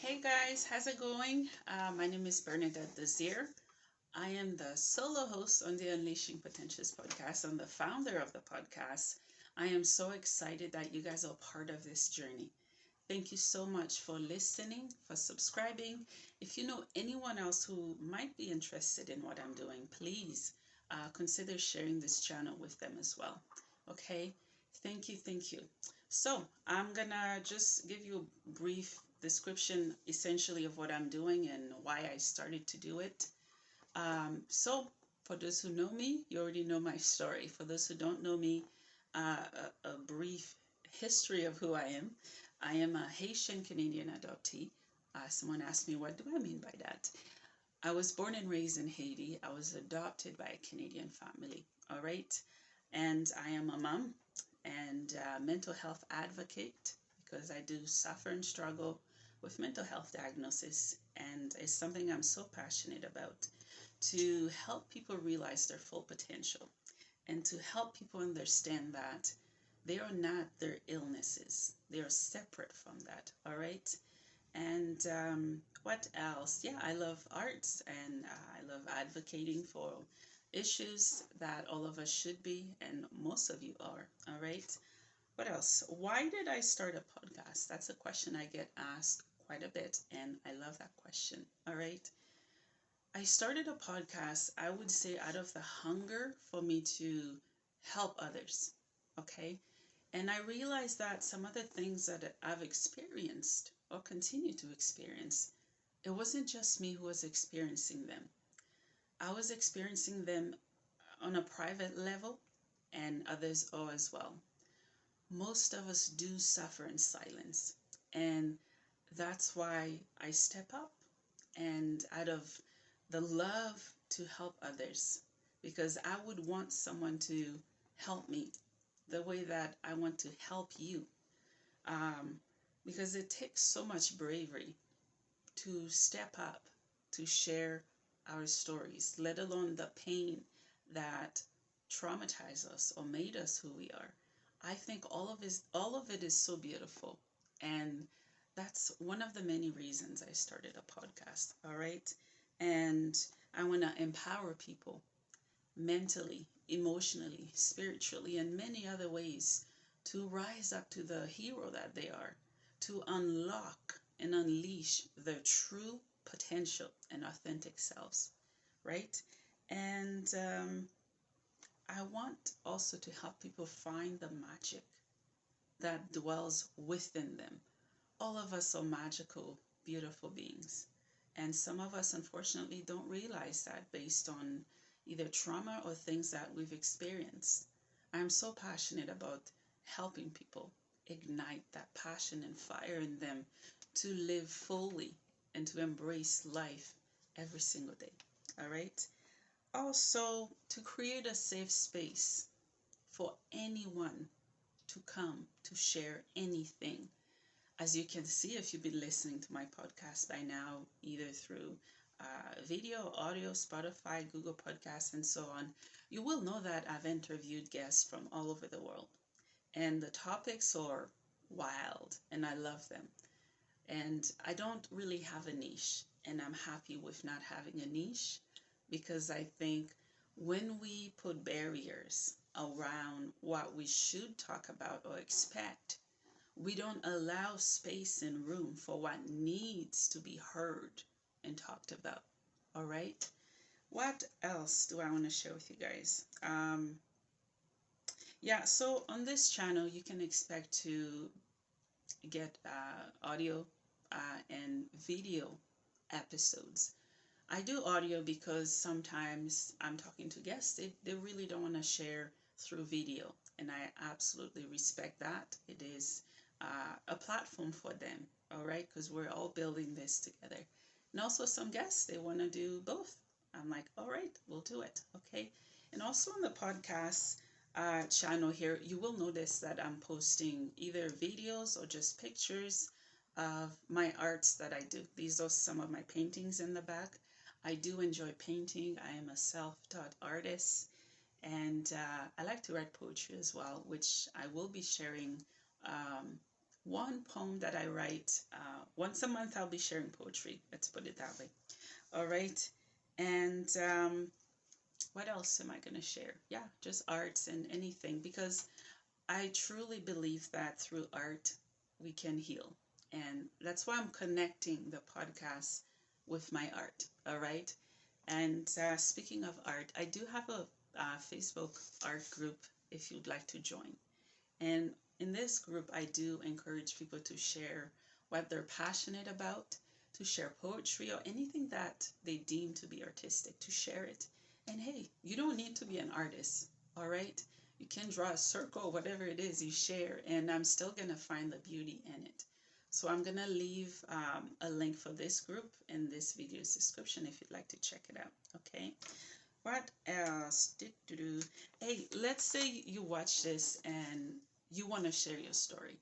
Hey guys, how's it going? My name is Bernadette Desir. I am the solo host on the Unleashing Potentials podcast. I'm the founder of the podcast. I am so excited that you guys are part of this journey. Thank you so much for listening, for subscribing. If you know anyone else who might be interested in what I'm doing, please consider sharing this channel with them as well. Okay? Thank you, thank you. So, I'm gonna just give you a brief description essentially of what I'm doing and why I started to do it. So, for those who know me, you already know my story. For those who don't know me, a brief history of who I am. I am a Haitian Canadian adoptee. Someone asked me, what do I mean by that? I was born and raised in Haiti. I was adopted by a Canadian family. All right. And I am a mom and a mental health advocate because I do suffer and struggle with mental health diagnosis. And it's something I'm so passionate about, to help people realize their full potential and to help people understand that they are not their illnesses. They are separate from that. All right. And what else? Yeah, I love arts and I love advocating for issues that all of us should be, and most of you are. All right. What else? Why did I start a podcast? That's a question I get asked quite a bit, and I love that question. All right. I started a podcast, I would say, out of the hunger for me to help others. Okay. And I realized that some of the things that I've experienced or continue to experience, it wasn't just me who was experiencing them. I was experiencing them on a private level, and others are as well. Most of us do suffer in silence. And that's why I step up and out of the love to help others, because I would want someone to help me the way that I want to help you. Um, because it takes so much bravery to step up, to share our stories, let alone the pain that traumatized us or made us who we are. I think all of it is so beautiful. And that's one of the many reasons I started a podcast. All right. And I want to empower people mentally, emotionally, spiritually, and many other ways to rise up to the hero that they are, to unlock and unleash their true potential and authentic selves, right? And I want also to help people find the magic that dwells within them. All of us are magical, beautiful beings. And some of us, unfortunately, don't realize that based on either trauma or things that we've experienced. I'm so passionate about helping people ignite that passion and fire in them to live fully and to embrace life every single day. All right. Also, to create a safe space for anyone to come to share anything. As you can see, if you've been listening to my podcast by now, either through video, audio, Spotify, Google Podcasts, and so on, you will know that I've interviewed guests from all over the world. And the topics are wild, and I love them. And I don't really have a niche, and I'm happy with not having a niche, because I think when we put barriers around what we should talk about or expect, we don't allow space and room for what needs to be heard and talked about. All right. What else do I want to share with you guys? Yeah, so on this channel, you can expect to get audio and video episodes. I do audio because sometimes I'm talking to guests, they really don't want to share through video, and I absolutely respect that. It is a platform for them, all right, because we're all building this together. And also, some guests, they want to do both. I'm like, all right, we'll do it, okay. And also on the podcast channel here, you will notice that I'm posting either videos or just pictures of my arts that I do. These are some of my paintings in the back. I do enjoy painting. I am a self-taught artist, and I like to write poetry as well, which I will be sharing one poem that I write. Once a month, I'll be sharing poetry. Let's put it that way. All right. And what else am I going to share? Yeah, just arts and anything, because I truly believe that through art, we can heal. And that's why I'm connecting the podcast with my art. All right. And speaking of art, I do have a Facebook art group if you'd like to join. And in this group, I do encourage people to share what they're passionate about, to share poetry or anything that they deem to be artistic, to share it. And hey, you don't need to be an artist, all right? You can draw a circle, whatever it is you share, and I'm still going to find the beauty in it. So I'm going to leave a link for this group in this video's description if you'd like to check it out, okay? What else? Hey, let's say you watch this and you want to share your story,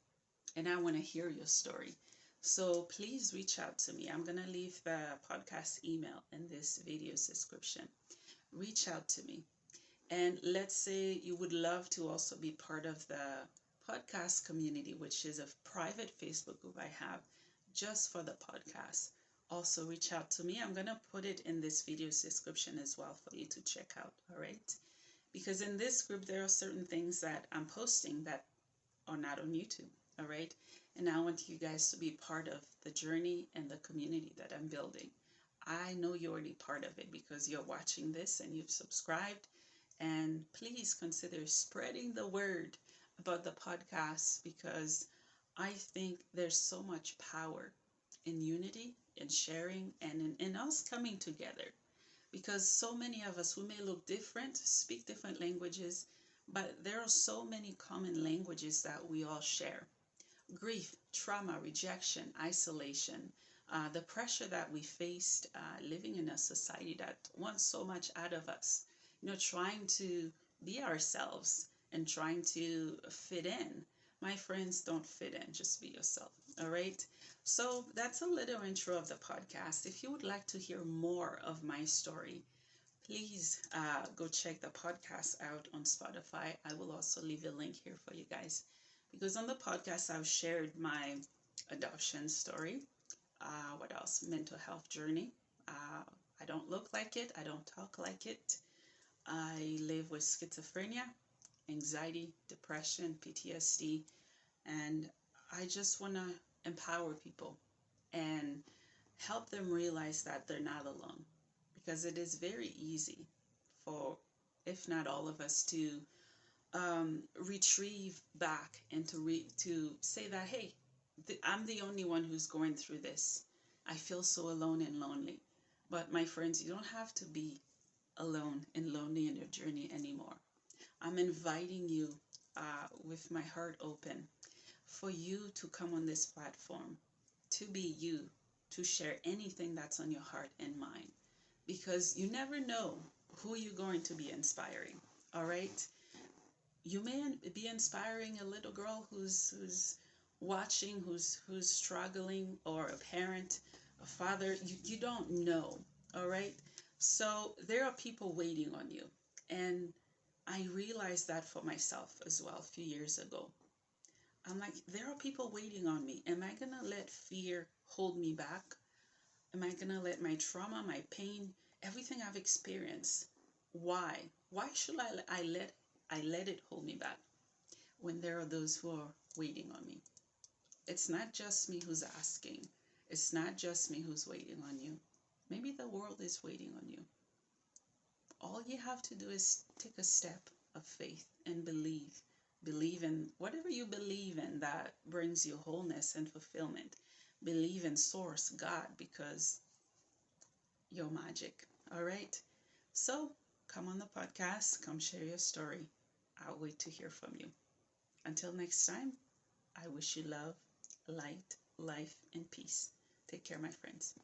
and I want to hear your story. So please reach out to me. I'm going to leave the podcast email in this video's description. Reach out to me. And let's say you would love to also be part of the podcast community, which is a private Facebook group I have just for the podcast. Also reach out to me. I'm going to put it in this video's description as well for you to check out, all right? Because in this group, there are certain things that I'm posting that are not on YouTube, all right? And I want you guys to be part of the journey and the community that I'm building. I know you're already part of it because you're watching this and you've subscribed. And please consider spreading the word about the podcast, because I think there's so much power in unity, in sharing, and in us coming together. Because so many of us, we may look different, speak different languages, but there are so many common languages that we all share. Grief, trauma, rejection, isolation, the pressure that we faced living in a society that wants so much out of us. Trying to be ourselves and trying to fit in. My friends, don't fit in, just be yourself. All right. So that's a little intro of the podcast. If you would like to hear more of my story, please go check the podcast out on Spotify. I will also leave a link here for you guys, because on the podcast I've shared my adoption story. What else? Mental health journey. I don't look like it. I don't talk like it. I live with schizophrenia, anxiety, depression, PTSD, and I just want to empower people and help them realize that they're not alone, because it is very easy for, if not all of us, to retrieve back and to say that, hey, I'm the only one who's going through this. I feel so alone and lonely. But my friends, you don't have to be alone and lonely in your journey anymore. I'm inviting you with my heart open for you to come on this platform, to be you, to share anything that's on your heart and mind, because you never know who you're going to be inspiring. All right? You may be inspiring a little girl who's watching, who's struggling, or a parent, a father. You don't know. All right? So there are people waiting on you. And I realized that for myself as well a few years ago. I'm like, there are people waiting on me. Am I going to let fear hold me back? Am I going to let my trauma, my pain, everything I've experienced? Why? Why should I let it hold me back when there are those who are waiting on me? It's not just me who's asking. It's not just me who's waiting on you. Maybe the world is waiting on you. All you have to do is take a step of faith and believe. Believe in whatever you believe in that brings you wholeness and fulfillment. Believe in Source, God, because you're magic. All right? So come on the podcast. Come share your story. I'll wait to hear from you. Until next time, I wish you love, light, life, and peace. Take care, my friends.